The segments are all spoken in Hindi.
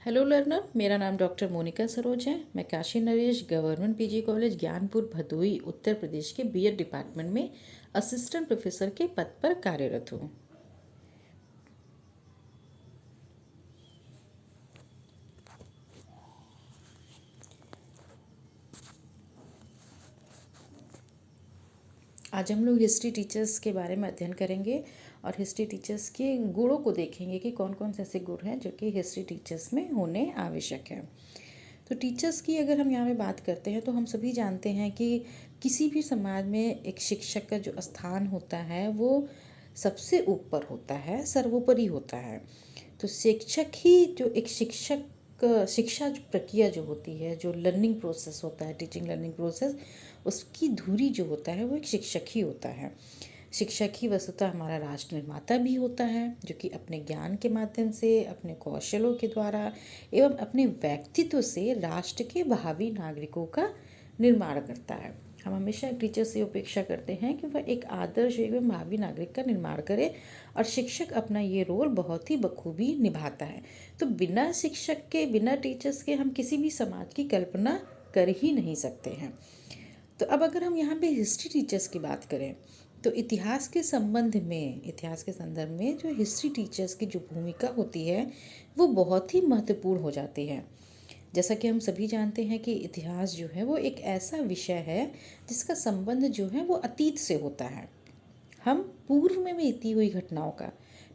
हेलो लर्नर, मेरा नाम डॉक्टर मोनिका सरोज है। मैं Kashi Naresh government PG college Gyanpur Bhadohi Uttar Pradesh के बीएड डिपार्टमेंट में असिस्टेंट प्रोफेसर के पद पर कार्यरत हूँ। आज हम लोग हिस्ट्री टीचर्स के बारे में अध्ययन करेंगे और हिस्ट्री टीचर्स के गुणों को देखेंगे कि कौन कौन से ऐसे गुण हैं जो कि हिस्ट्री टीचर्स में होने आवश्यक है। तो टीचर्स की अगर हम यहाँ पे बात करते हैं तो हम सभी जानते हैं कि किसी भी समाज में एक शिक्षक का जो स्थान होता है वो सबसे ऊपर होता है, सर्वोपरि होता है। तो शिक्षक ही जो एक शिक्षा जो प्रक्रिया जो होती है, जो लर्निंग प्रोसेस होता है, टीचिंग लर्निंग प्रोसेस, उसकी धुरी जो होता है वो एक शिक्षक ही होता है। शिक्षक ही वस्तुतः हमारा राष्ट्र निर्माता भी होता है, जो कि अपने ज्ञान के माध्यम से, अपने कौशलों के द्वारा एवं अपने व्यक्तित्व से राष्ट्र के भावी नागरिकों का निर्माण करता है। हम हमेशा टीचर से अपेक्षा करते हैं कि वह एक आदर्श एवं भावी नागरिक का निर्माण करे और शिक्षक अपना ये रोल बहुत ही बखूबी निभाता है। तो बिना शिक्षक के, बिना टीचर्स के हम किसी भी समाज की कल्पना कर ही नहीं सकते हैं। तो अब अगर हम यहाँ पे हिस्ट्री टीचर्स की बात करें तो इतिहास के संदर्भ में जो हिस्ट्री टीचर्स की जो भूमिका होती है वो बहुत ही महत्वपूर्ण हो जाती है। जैसा कि हम सभी जानते हैं कि इतिहास जो है वो एक ऐसा विषय है जिसका संबंध जो है वो अतीत से होता है। हम पूर्व में बीती हुई घटनाओं का,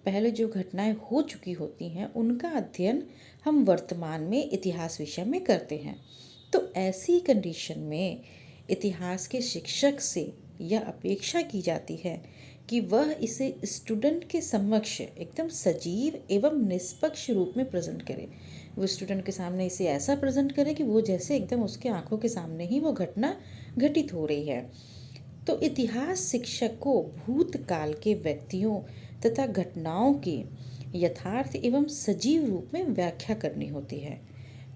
पहले जो घटनाएं हो चुकी होती हैं उनका अध्ययन हम वर्तमान में इतिहास विषय में करते हैं। तो ऐसी कंडीशन में इतिहास के शिक्षक से यह अपेक्षा की जाती है कि वह इसे स्टूडेंट के समक्ष एकदम सजीव एवं निष्पक्ष रूप में प्रेजेंट करे। वो स्टूडेंट के सामने इसे ऐसा प्रेजेंट करे कि वो जैसे एकदम उसके आंखों के सामने ही वो घटना घटित हो रही है। तो इतिहास शिक्षक को भूतकाल के व्यक्तियों तथा घटनाओं की यथार्थ एवं सजीव रूप में व्याख्या करनी होती है।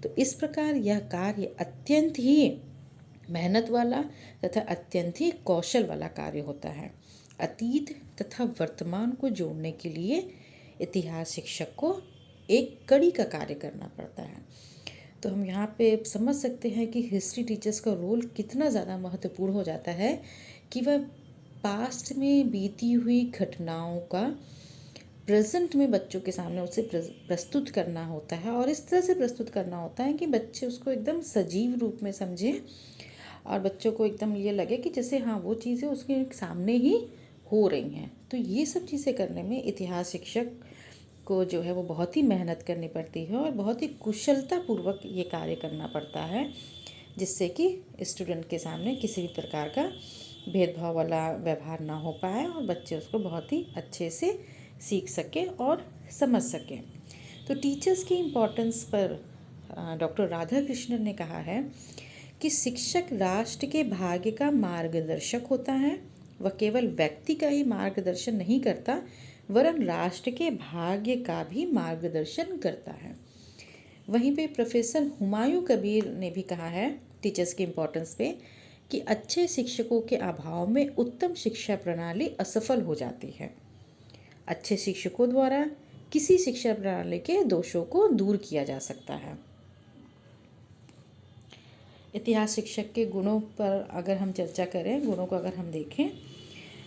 तो इस प्रकार यह कार्य अत्यंत ही मेहनत वाला तथा अत्यंत ही कौशल वाला कार्य होता है। अतीत तथा वर्तमान को जोड़ने के लिए इतिहास शिक्षक को एक कड़ी का कार्य करना पड़ता है। तो हम यहाँ पे समझ सकते हैं कि हिस्ट्री टीचर्स का रोल कितना ज़्यादा महत्वपूर्ण हो जाता है कि वह पास्ट में बीती हुई घटनाओं का प्रेजेंट में बच्चों के सामने उसे प्रस्तुत करना होता है और इस तरह से प्रस्तुत करना होता है कि बच्चे उसको एकदम सजीव रूप में समझें और बच्चों को एकदम ये लगे कि जैसे हाँ वो चीज़ें उसके सामने ही हो रही हैं। तो ये सब चीज़ें करने में इतिहास शिक्षक को जो है वो बहुत ही मेहनत करनी पड़ती है और बहुत ही कुशलतापूर्वक ये कार्य करना पड़ता है, जिससे कि स्टूडेंट के सामने किसी भी प्रकार का भेदभाव वाला व्यवहार ना हो पाए और बच्चे उसको बहुत ही अच्छे से सीख सकें और समझ सकें। तो टीचर्स की इम्पोर्टेंस पर डॉक्टर राधा कृष्णन ने कहा है कि शिक्षक राष्ट्र के भाग्य का मार्गदर्शक होता है। वह केवल व्यक्ति का ही मार्गदर्शन नहीं करता वरन राष्ट्र के भाग्य का भी मार्गदर्शन करता है। वहीं पे प्रोफेसर हुमायूं कबीर ने भी कहा है टीचर्स की इम्पोर्टेंस पे कि अच्छे शिक्षकों के अभाव में उत्तम शिक्षा प्रणाली असफल हो जाती है। अच्छे शिक्षकों द्वारा किसी शिक्षा प्रणाली के दोषों को दूर किया जा सकता है। इतिहास शिक्षक के गुणों पर अगर हम चर्चा करें, गुणों को अगर हम देखें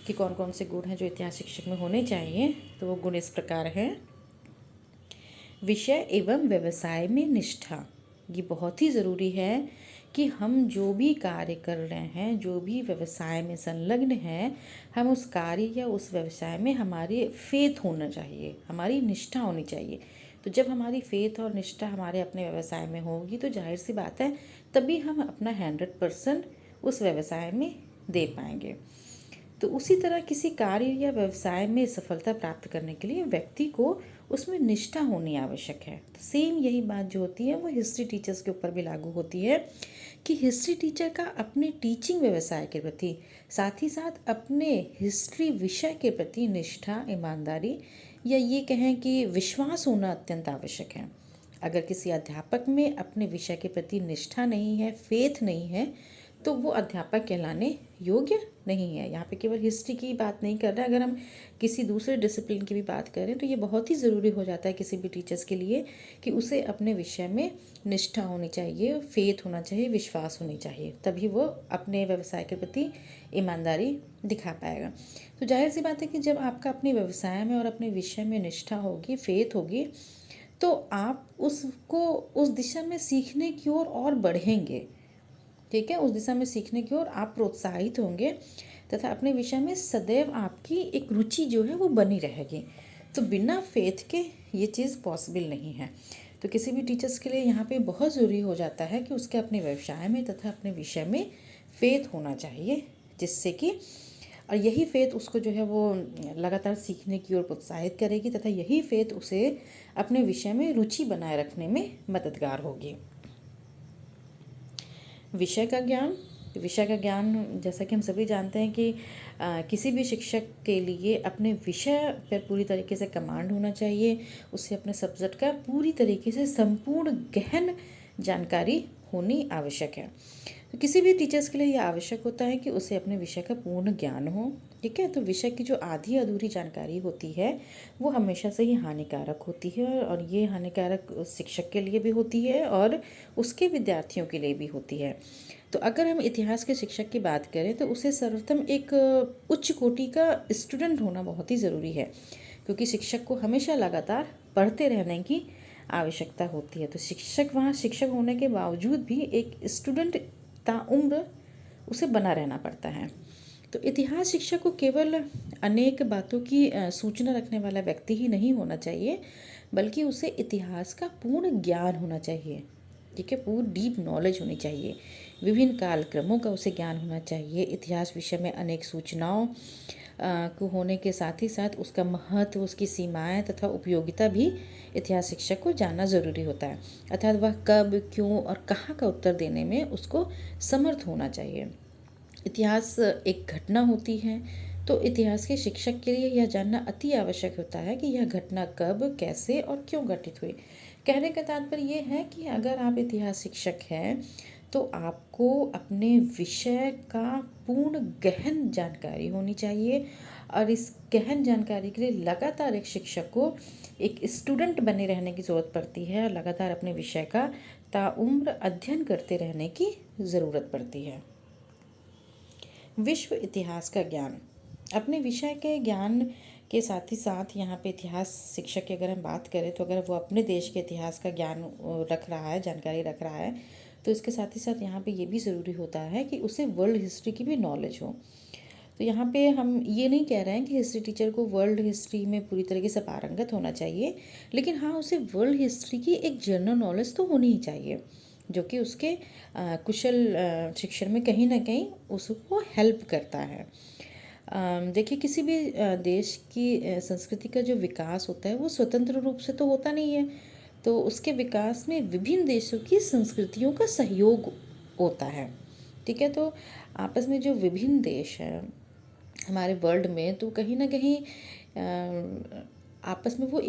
कि कौन कौन से गुण हैं जो इतिहास शिक्षक में होने चाहिए, तो वो गुण इस प्रकार हैं। विषय एवं व्यवसाय में निष्ठा। ये बहुत ही ज़रूरी है कि हम जो भी कार्य कर रहे हैं, जो भी व्यवसाय में संलग्न हैं, हम उस कार्य या उस व्यवसाय में हमारी फेथ होना चाहिए, हमारी निष्ठा होनी चाहिए। तो जब हमारी फेथ और निष्ठा हमारे अपने व्यवसाय में होगी तो जाहिर सी बात है तभी हम अपना 100% उस व्यवसाय में दे पाएंगे। तो उसी तरह किसी कार्य या व्यवसाय में सफलता प्राप्त करने के लिए व्यक्ति को उसमें निष्ठा होनी आवश्यक है। तो सेम यही बात जो होती है वो हिस्ट्री टीचर्स के ऊपर भी लागू होती है कि हिस्ट्री टीचर का अपने टीचिंग व्यवसाय के प्रति, साथ ही साथ अपने हिस्ट्री विषय के प्रति निष्ठा, ईमानदारी या ये कहें कि विश्वास होना अत्यंत आवश्यक है। अगर किसी अध्यापक में अपने विषय के प्रति निष्ठा नहीं है, फेथ नहीं है, तो वो अध्यापक कहलाने योग्य नहीं है। यहाँ पे केवल हिस्ट्री की बात नहीं कर रहे, अगर हम किसी दूसरे डिसिप्लिन की भी बात करें तो ये बहुत ही ज़रूरी हो जाता है किसी भी टीचर्स के लिए कि उसे अपने विषय में निष्ठा होनी चाहिए, फेथ होना चाहिए, विश्वास होनी चाहिए, तभी वो अपने व्यवसाय के प्रति ईमानदारी दिखा पाएगा। तो जाहिर सी बात है कि जब आपका अपने व्यवसाय में और अपने विषय में निष्ठा होगी, फेथ होगी, तो आप उसको उस दिशा में सीखने की ओर और बढ़ेंगे। ठीक है, उस दिशा में सीखने की ओर आप प्रोत्साहित होंगे तथा अपने विषय में सदैव आपकी एक रुचि जो है वो बनी रहेगी। तो बिना फेथ के ये चीज़ पॉसिबल नहीं है। तो किसी भी टीचर्स के लिए यहाँ पे बहुत ज़रूरी हो जाता है कि उसके अपने व्यवसाय में तथा अपने विषय में फेथ होना चाहिए, जिससे कि और यही फेथ उसको जो है वो लगातार सीखने की ओर प्रोत्साहित करेगी तथा यही फेथ उसे अपने विषय में रुचि बनाए रखने में मददगार होगी। विषय का ज्ञान जैसा कि हम सभी जानते हैं कि किसी भी शिक्षक के लिए अपने विषय पर पूरी तरीके से कमांड होना चाहिए। उसे अपने सब्जेक्ट का पूरी तरीके से संपूर्ण गहन जानकारी होनी आवश्यक है। तो किसी भी टीचर्स के लिए यह आवश्यक होता है कि उसे अपने विषय का पूर्ण ज्ञान हो। ठीक है, तो विषय की जो आधी अधूरी जानकारी होती है वो हमेशा से ही हानिकारक होती है, और ये हानिकारक शिक्षक के लिए भी होती है और उसके विद्यार्थियों के लिए भी होती है। तो अगर हम इतिहास के शिक्षक की बात करें तो उसे सर्वप्रथम एक उच्च कोटि का स्टूडेंट होना बहुत ही ज़रूरी है, क्योंकि शिक्षक को हमेशा लगातार पढ़ते रहने की आवश्यकता होती है। तो वहाँ शिक्षक होने के बावजूद भी एक स्टूडेंट ताउम्र उसे बना रहना पड़ता है। तो इतिहास शिक्षक को केवल अनेक बातों की सूचना रखने वाला व्यक्ति ही नहीं होना चाहिए, बल्कि उसे इतिहास का पूर्ण ज्ञान होना चाहिए। ठीक है, पूरी डीप नॉलेज होनी चाहिए, विभिन्न कालक्रमों का उसे ज्ञान होना चाहिए। इतिहास विषय में अनेक सूचनाओं को होने के साथ ही साथ उसका महत्व, उसकी सीमाएं तथा उपयोगिता भी इतिहास शिक्षक को जानना ज़रूरी होता है। अर्थात वह कब, क्यों और कहाँ का उत्तर देने में उसको समर्थ होना चाहिए। इतिहास एक घटना होती है, तो इतिहास के शिक्षक के लिए यह जानना अति आवश्यक होता है कि यह घटना कब, कैसे और क्यों घटित हुई। कहने का तात्पर्य ये है कि अगर आप इतिहास शिक्षक हैं तो आपको अपने विषय का पूर्ण गहन जानकारी होनी चाहिए, और इस गहन जानकारी के लिए लगातार एक शिक्षक को एक स्टूडेंट बने रहने की ज़रूरत पड़ती है, और लगातार अपने विषय का ताउम्र अध्ययन करते रहने की ज़रूरत पड़ती है। विश्व इतिहास का ज्ञान, अपने विषय के ज्ञान के साथ ही साथ यहाँ पे इतिहास शिक्षक की अगर हम बात करें तो अगर वो अपने देश के इतिहास का ज्ञान रख रहा है, जानकारी रख रहा है, तो इसके साथ ही साथ यहाँ पे ये भी ज़रूरी होता है कि उसे वर्ल्ड हिस्ट्री की भी नॉलेज हो। तो यहाँ पे हम ये नहीं कह रहे हैं कि हिस्ट्री टीचर को वर्ल्ड हिस्ट्री में पूरी तरीके से पारंगत होना चाहिए, लेकिन हाँ, उसे वर्ल्ड हिस्ट्री की एक जनरल नॉलेज तो होनी ही चाहिए, जो कि उसके कुशल शिक्षण में कहीं ना कहीं उसको हेल्प करता है। देखिए, किसी भी देश की संस्कृति का जो विकास होता है वो स्वतंत्र रूप से तो होता नहीं है, तो उसके विकास में विभिन्न देशों की संस्कृतियों का सहयोग होता है। ठीक है, तो आपस में जो विभिन्न देश हैं हमारे वर्ल्ड में, तो कहीं ना कहीं आपस में वो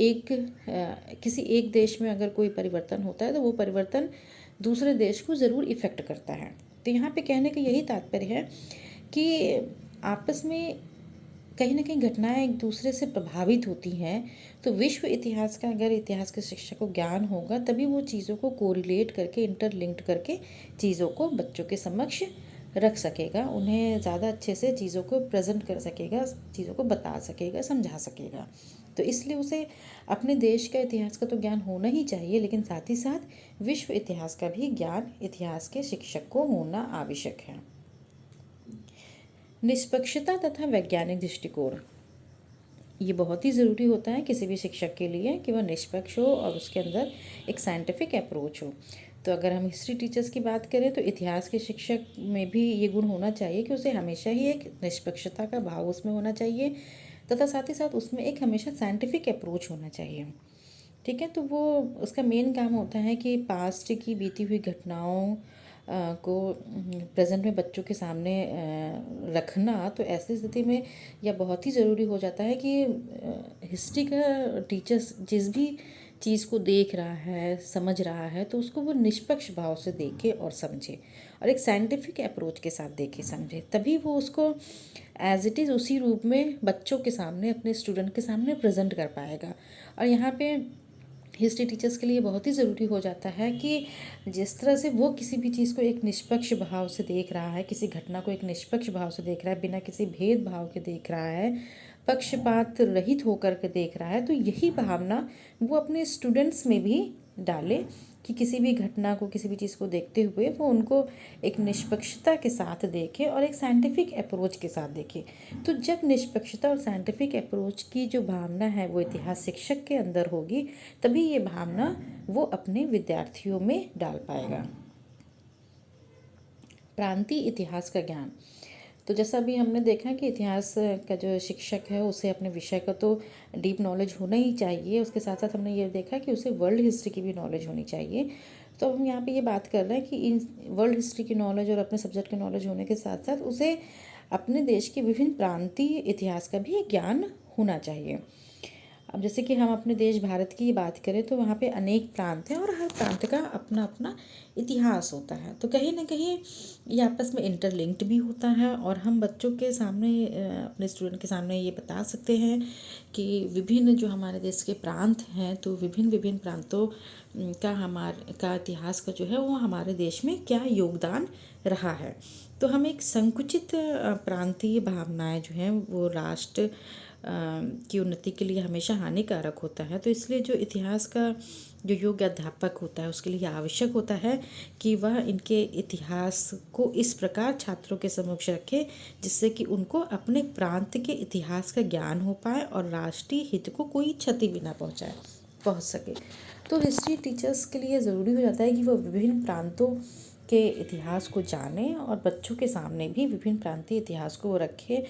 किसी एक देश में अगर कोई परिवर्तन होता है तो वो परिवर्तन दूसरे देश को ज़रूर इफ़ेक्ट करता है। तो यहाँ पे कहने का यही तात्पर्य है कि आपस में कहीं ना कहीं घटनाएं एक दूसरे से प्रभावित होती हैं। तो विश्व इतिहास का अगर इतिहास के शिक्षक को ज्ञान होगा तभी वो चीज़ों को कोरिलेट करके, इंटरलिंक्ड करके चीज़ों को बच्चों के समक्ष रख सकेगा, उन्हें ज़्यादा अच्छे से चीज़ों को प्रेजेंट कर सकेगा, चीज़ों को बता सकेगा, समझा सकेगा। तो इसलिए उसे अपने देश का इतिहास का तो ज्ञान होना ही चाहिए, लेकिन साथ ही साथ विश्व इतिहास का भी ज्ञान इतिहास के शिक्षक को होना आवश्यक है। निष्पक्षता तथा वैज्ञानिक दृष्टिकोण, ये बहुत ही ज़रूरी होता है किसी भी शिक्षक के लिए कि वह निष्पक्ष हो और उसके अंदर एक साइंटिफिक अप्रोच हो। तो अगर हम हिस्ट्री टीचर्स की बात करें तो इतिहास के शिक्षक में भी ये गुण होना चाहिए कि उसे हमेशा ही एक निष्पक्षता का भाव उसमें होना चाहिए, तथा साथ ही साथ उसमें एक हमेशा साइंटिफिक अप्रोच होना चाहिए। ठीक है, तो वो उसका मेन काम होता है कि पास्ट की बीती हुई घटनाओं को प्रेजेंट में बच्चों के सामने रखना। तो ऐसी स्थिति में यह बहुत ही ज़रूरी हो जाता है कि हिस्ट्री का टीचर्स जिस भी चीज़ को देख रहा है, समझ रहा है, तो उसको वो निष्पक्ष भाव से देखे और समझे और एक साइंटिफिक अप्रोच के साथ देखे समझे, तभी वो उसको एज इट इज़ उसी रूप में बच्चों के सामने, अपने स्टूडेंट के सामने प्रेजेंट कर पाएगा। और यहाँ पे हिस्ट्री टीचर्स के लिए बहुत ही ज़रूरी हो जाता है कि जिस तरह से वो किसी भी चीज़ को एक निष्पक्ष भाव से देख रहा है, किसी घटना को एक निष्पक्ष भाव से देख रहा है, बिना किसी भेदभाव के देख रहा है, पक्षपात रहित होकर के देख रहा है, तो यही भावना वो अपने स्टूडेंट्स में भी डाले कि किसी भी घटना को, किसी भी चीज़ को देखते हुए वो उनको एक निष्पक्षता के साथ देखे और एक साइंटिफिक अप्रोच के साथ देखे। तो जब निष्पक्षता और साइंटिफिक अप्रोच की जो भावना है वो इतिहास शिक्षक के अंदर होगी, तभी ये भावना वो अपने विद्यार्थियों में डाल पाएगा। प्रांतीय इतिहास का ज्ञान, तो जैसा अभी हमने देखा कि इतिहास का जो शिक्षक है उसे अपने विषय का तो डीप नॉलेज होना ही चाहिए, उसके साथ साथ हमने ये देखा कि उसे वर्ल्ड हिस्ट्री की भी नॉलेज होनी चाहिए। तो हम यहाँ पे ये बात कर रहे हैं कि इन वर्ल्ड हिस्ट्री की नॉलेज और अपने सब्जेक्ट की नॉलेज होने के साथ साथ उसे अपने देश के विभिन्न प्रांतीय इतिहास का भी ज्ञान होना चाहिए। अब जैसे कि हम अपने देश भारत की बात करें तो वहाँ पे अनेक प्रांत हैं और हर प्रांत का अपना अपना इतिहास होता है, तो कहीं ना कहीं ये आपस में इंटरलिंक्ड भी होता है। और हम बच्चों के सामने, अपने स्टूडेंट के सामने ये बता सकते हैं कि विभिन्न जो हमारे देश के प्रांत हैं, तो विभिन्न विभिन्न प्रांतों का इतिहास का जो है वो हमारे देश में क्या योगदान रहा है। तो हम एक संकुचित प्रांतीय भावनाएं जो हैं वो राष्ट्र की उन्नति के लिए हमेशा हानिकारक होता है। तो इसलिए जो इतिहास का जो योग्य अध्यापक होता है उसके लिए आवश्यक होता है कि वह इनके इतिहास को इस प्रकार छात्रों के समक्ष रखे जिससे कि उनको अपने प्रांत के इतिहास का ज्ञान हो पाए और राष्ट्रीय हित को कोई क्षति भी ना पहुंच सके। तो हिस्ट्री टीचर्स के लिए ज़रूरी हो जाता है कि वह विभिन्न प्रांतों के इतिहास को जाने और बच्चों के सामने भी विभिन्न प्रांतीय इतिहास को वो रखे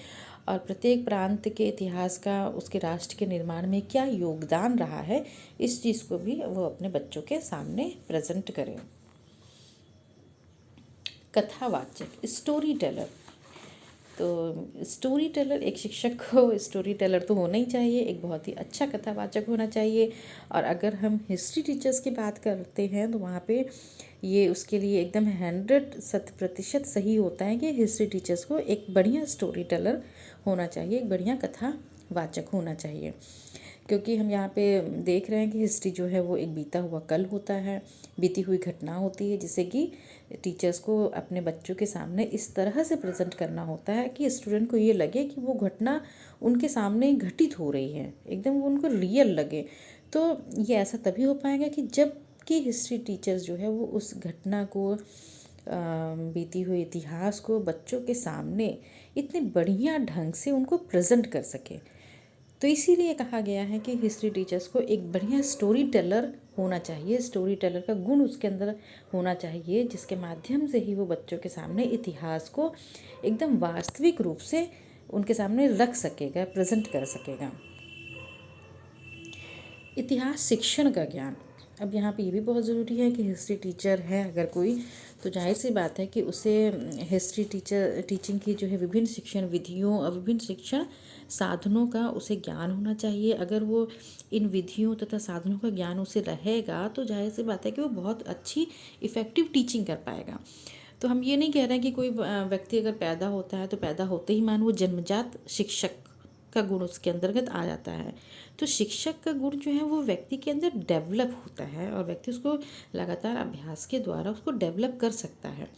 और प्रत्येक प्रांत के इतिहास का उसके राष्ट्र के निर्माण में क्या योगदान रहा है, इस चीज़ को भी वो अपने बच्चों के सामने प्रेजेंट करें। कथावाचक, स्टोरी टेलर, तो स्टोरी टेलर, एक शिक्षक को स्टोरी टेलर तो होना ही चाहिए, एक बहुत ही अच्छा कथावाचक होना चाहिए। और अगर हम हिस्ट्री टीचर्स की बात करते हैं तो वहाँ पे ये उसके लिए एकदम 100% सही होता है कि हिस्ट्री टीचर्स को एक बढ़िया स्टोरी टेलर होना चाहिए, एक बढ़िया कथावाचक होना चाहिए। क्योंकि हम यहाँ पे देख रहे हैं कि हिस्ट्री जो है वो एक बीता हुआ कल होता है, बीती हुई घटना होती है, जिसे कि टीचर्स को अपने बच्चों के सामने इस तरह से प्रेजेंट करना होता है कि स्टूडेंट को ये लगे कि वो घटना उनके सामने घटित हो रही है, एकदम वो उनको रियल लगे। तो ये ऐसा तभी हो पाएगा कि जब कि हिस्ट्री टीचर्स जो है वो उस घटना को, बीती हुई इतिहास को बच्चों के सामने इतने बढ़िया ढंग से उनको प्रेजेंट कर सके। तो इसीलिए कहा गया है कि हिस्ट्री टीचर्स को एक बढ़िया स्टोरी टेलर होना चाहिए, स्टोरी टेलर का गुण उसके अंदर होना चाहिए, जिसके माध्यम से ही वो बच्चों के सामने इतिहास को एकदम वास्तविक रूप से उनके सामने रख सकेगा, प्रेजेंट कर सकेगा। इतिहास शिक्षण का ज्ञान, अब यहाँ पे ये भी बहुत ज़रूरी है कि हिस्ट्री टीचर है अगर कोई, तो जाहिर सी बात है कि उसे हिस्ट्री टीचिंग की जो है विभिन्न शिक्षण विधियों और विभिन्न शिक्षण साधनों का उसे ज्ञान होना चाहिए। अगर वो इन विधियों तथा साधनों का ज्ञान उसे रहेगा तो जाहिर सी बात है कि वो बहुत अच्छी इफ़ेक्टिव टीचिंग कर पाएगा। तो हम ये नहीं कह रहे हैं कि कोई व्यक्ति अगर पैदा होता है तो पैदा होते ही मान वो जन्मजात शिक्षक का गुण उसके अंतर्गत आ जाता है। तो शिक्षक का गुण जो है वो व्यक्ति के अंदर डेवलप होता है और व्यक्ति उसको लगातार अभ्यास के द्वारा उसको डेवलप कर सकता है।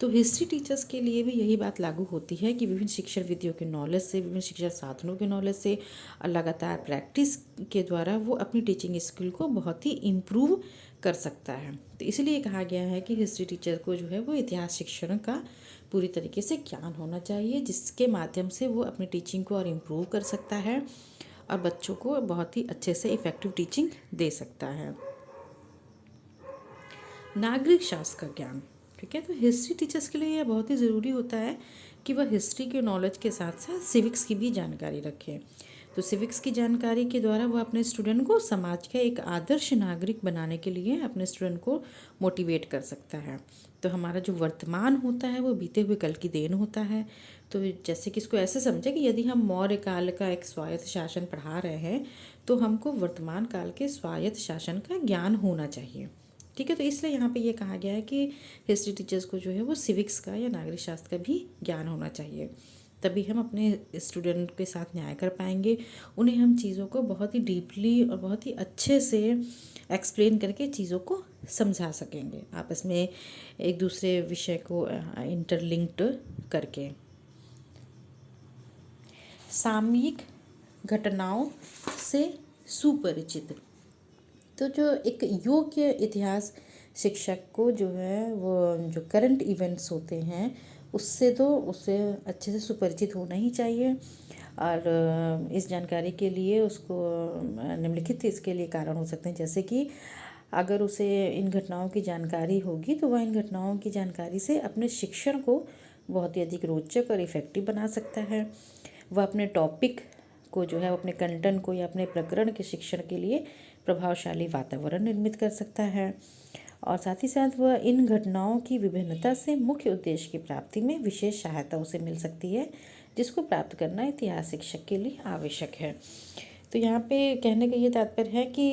तो हिस्ट्री टीचर्स के लिए भी यही बात लागू होती है कि विभिन्न शिक्षण विधियों के नॉलेज से, विभिन्न शिक्षण साधनों के नॉलेज से और लगातार प्रैक्टिस के द्वारा वो अपनी टीचिंग स्किल को बहुत ही इम्प्रूव कर सकता है। तो इसलिए कहा गया है कि हिस्ट्री टीचर को जो है वो इतिहास शिक्षण का पूरी तरीके से ज्ञान होना चाहिए, जिसके माध्यम से वो अपनी टीचिंग को और इम्प्रूव कर सकता है और बच्चों को बहुत ही अच्छे से इफ़ेक्टिव टीचिंग दे सकता है। नागरिक शास्त्र का ज्ञान, ठीक है, तो हिस्ट्री टीचर्स के लिए यह बहुत ही ज़रूरी होता है कि वह हिस्ट्री के नॉलेज के साथ साथ सिविक्स की भी जानकारी रखें। तो तो सिविक्स की जानकारी के द्वारा वह अपने स्टूडेंट को समाज का एक आदर्श नागरिक बनाने के लिए अपने स्टूडेंट को मोटिवेट कर सकता है। तो हमारा जो वर्तमान होता है वो बीते हुए कल की देन होता है। तो जैसे कि इसको ऐसे समझे कि यदि हम मौर्य काल का एक स्वायत्त शासन पढ़ा रहे हैं तो हमको वर्तमान काल के स्वायत्त शासन का ज्ञान होना चाहिए। ठीक है, तो इसलिए यहाँ पे ये कहा गया है कि हिस्ट्री टीचर्स को जो है वो सिविक्स का या नागरिक शास्त्र का भी ज्ञान होना चाहिए। तभी हम अपने स्टूडेंट के साथ न्याय कर पाएंगे। उन्हें हम चीज़ों को बहुत ही डीपली और बहुत ही अच्छे से एक्सप्लेन करके चीज़ों को समझा सकेंगे, आपस में एक दूसरे विषय को इंटरलिंक्ड करके। सामयिक घटनाओं से सुपरिचित। तो जो एक योग्य इतिहास शिक्षक को जो है वो जो करंट इवेंट्स होते हैं उससे तो उससे अच्छे से सुपरिचित होना ही चाहिए। और इस जानकारी के लिए उसको निम्नलिखित इसके लिए कारण हो सकते हैं, जैसे कि अगर उसे इन घटनाओं की जानकारी होगी तो वह इन घटनाओं की जानकारी से अपने शिक्षण को बहुत ही अधिक रोचक और इफ़ेक्टिव बना सकता है। वह अपने टॉपिक को जो है अपने कंटेंट को या अपने प्रकरण के शिक्षण के लिए प्रभावशाली वातावरण निर्मित कर सकता है। और साथ ही साथ वह इन घटनाओं की विभिन्नता से मुख्य उद्देश्य की प्राप्ति में विशेष सहायता उसे मिल सकती है, जिसको प्राप्त करना इतिहास शिक्षक के लिए आवश्यक है। तो यहाँ पे कहने का ये तात्पर्य है कि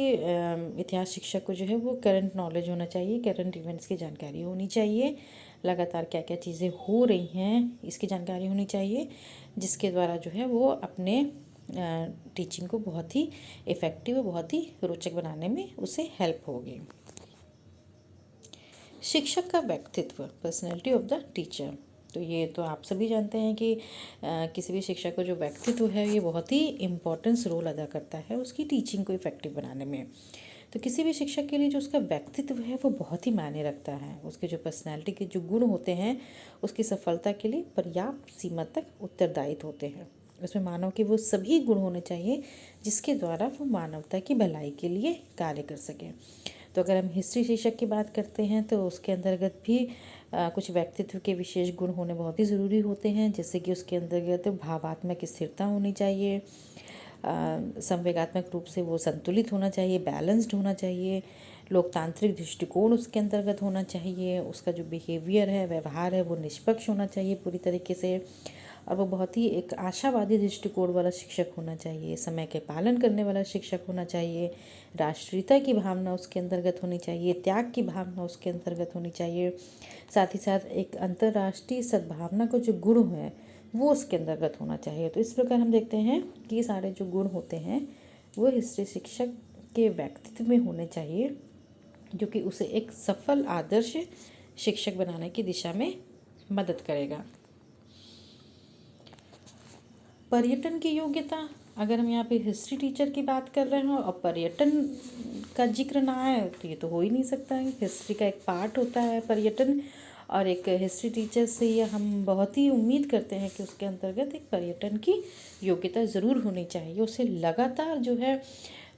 इतिहास शिक्षक को जो है वो करंट नॉलेज होना चाहिए, करंट इवेंट्स की जानकारी होनी चाहिए, लगातार क्या क्या चीज़ें हो रही हैं इसकी जानकारी होनी चाहिए, जिसके द्वारा जो है वो अपने टीचिंग को बहुत ही इफ़ेक्टिव, बहुत ही रोचक बनाने में उसे हेल्प होगी। शिक्षक का व्यक्तित्व, पर्सनैलिटी ऑफ द टीचर। तो ये तो आप सभी जानते हैं कि किसी भी शिक्षक का जो व्यक्तित्व है ये बहुत ही इम्पोर्टेंस रोल अदा करता है उसकी टीचिंग को इफ़ेक्टिव बनाने में। तो किसी भी शिक्षक के लिए जो उसका व्यक्तित्व है वो बहुत ही मायने रखता है। उसके जो पर्सनैलिटी के जो गुण होते हैं उसकी सफलता के लिए पर्याप्त सीमा तक उत्तरदायित्व होते हैं। उसमें मानव के वो सभी गुण होने चाहिए जिसके द्वारा वो मानवता की भलाई के लिए कार्य कर सकें। तो अगर हम हिस्ट्री शिक्षक की बात करते हैं तो उसके अंतर्गत भी कुछ व्यक्तित्व के विशेष गुण होने बहुत ही ज़रूरी होते हैं, जैसे कि उसके अंतर्गत भावात्मक स्थिरता होनी चाहिए, संवेगात्मक रूप से वो संतुलित होना चाहिए, बैलेंस्ड होना चाहिए, लोकतांत्रिक दृष्टिकोण उसके अंतर्गत होना चाहिए, उसका जो बिहेवियर है, व्यवहार है, वो निष्पक्ष होना चाहिए पूरी तरीके से, और वो बहुत ही एक आशावादी दृष्टिकोण वाला शिक्षक होना चाहिए, समय के पालन करने वाला शिक्षक होना चाहिए, राष्ट्रीयता की भावना उसके अंतर्गत होनी चाहिए, त्याग की भावना उसके अंतर्गत होनी चाहिए, साथ ही साथ एक अंतर्राष्ट्रीय सद्भावना का जो गुण है वो उसके अंतर्गत होना चाहिए। तो इस प्रकार हम देखते हैं कि ये सारे जो गुण होते हैं वो हिस्ट्री शिक्षक के व्यक्तित्व में होने चाहिए, जो कि उसे एक सफल आदर्श शिक्षक बनाने की दिशा में मदद करेगा। पर्यटन की योग्यता, अगर हम यहाँ पे हिस्ट्री टीचर की बात कर रहे हो और पर्यटन का जिक्र ना आए तो ये तो हो ही नहीं सकता है। हिस्ट्री का एक पार्ट होता है पर्यटन, और एक हिस्ट्री टीचर से ये हम बहुत ही उम्मीद करते हैं कि उसके अंतर्गत एक पर्यटन की योग्यता ज़रूर होनी चाहिए। उसे लगातार जो है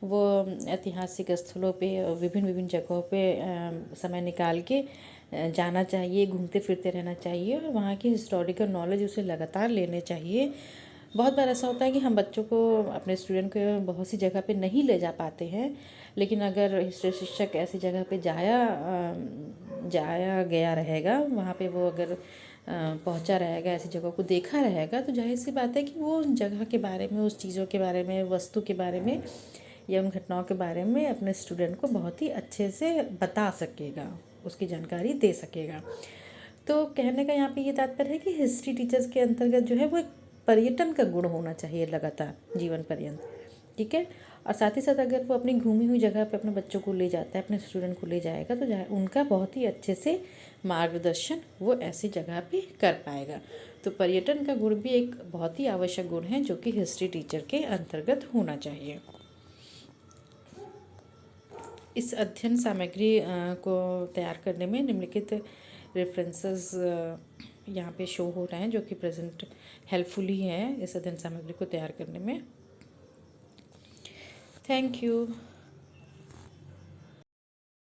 वो ऐतिहासिक स्थलों पे, विभिन्न विभिन्न जगहों पे समय निकाल के जाना चाहिए, घूमते फिरते रहना चाहिए और वहाँ की हिस्टोरिकल नॉलेज उसे लगातार लेने चाहिए। बहुत बार ऐसा होता है कि हम बच्चों को, अपने स्टूडेंट को बहुत सी जगह पे नहीं ले जा पाते हैं, लेकिन अगर हिस्ट्री शिक्षक ऐसी जगह पे जाया गया रहेगा, वहाँ पे वो अगर पहुँचा रहेगा, ऐसी जगह को देखा रहेगा, तो जाहिर सी बात है कि वो उस जगह के बारे में, उस चीज़ों के बारे में, वस्तु के बारे में या उन घटनाओं के बारे में अपने स्टूडेंट को बहुत ही अच्छे से बता सकेगा, उसकी जानकारी दे सकेगा। तो कहने का यहाँ पे ये तात्पर्य है कि हिस्ट्री टीचर्स के अंतर्गत जो है वो एक पर्यटन का गुण होना चाहिए लगातार जीवन पर्यंत, ठीक है। और साथ ही साथ अगर वो अपनी घूमी हुई जगह पे अपने बच्चों को ले जाता है, अपने स्टूडेंट को ले जाएगा, तो उनका बहुत ही अच्छे से मार्गदर्शन वो ऐसी जगह पे कर पाएगा। तो पर्यटन का गुण भी एक बहुत ही आवश्यक गुण है जो कि हिस्ट्री टीचर के अंतर्गत होना चाहिए। इस अध्ययन सामग्री को तैयार करने में निम्नलिखित रेफरेंसेस यहाँ पे शो हो रहे हैं जो कि प्रेजेंट हेल्पफुल ही है इस अध्ययन सामग्री को तैयार करने में। Thank you.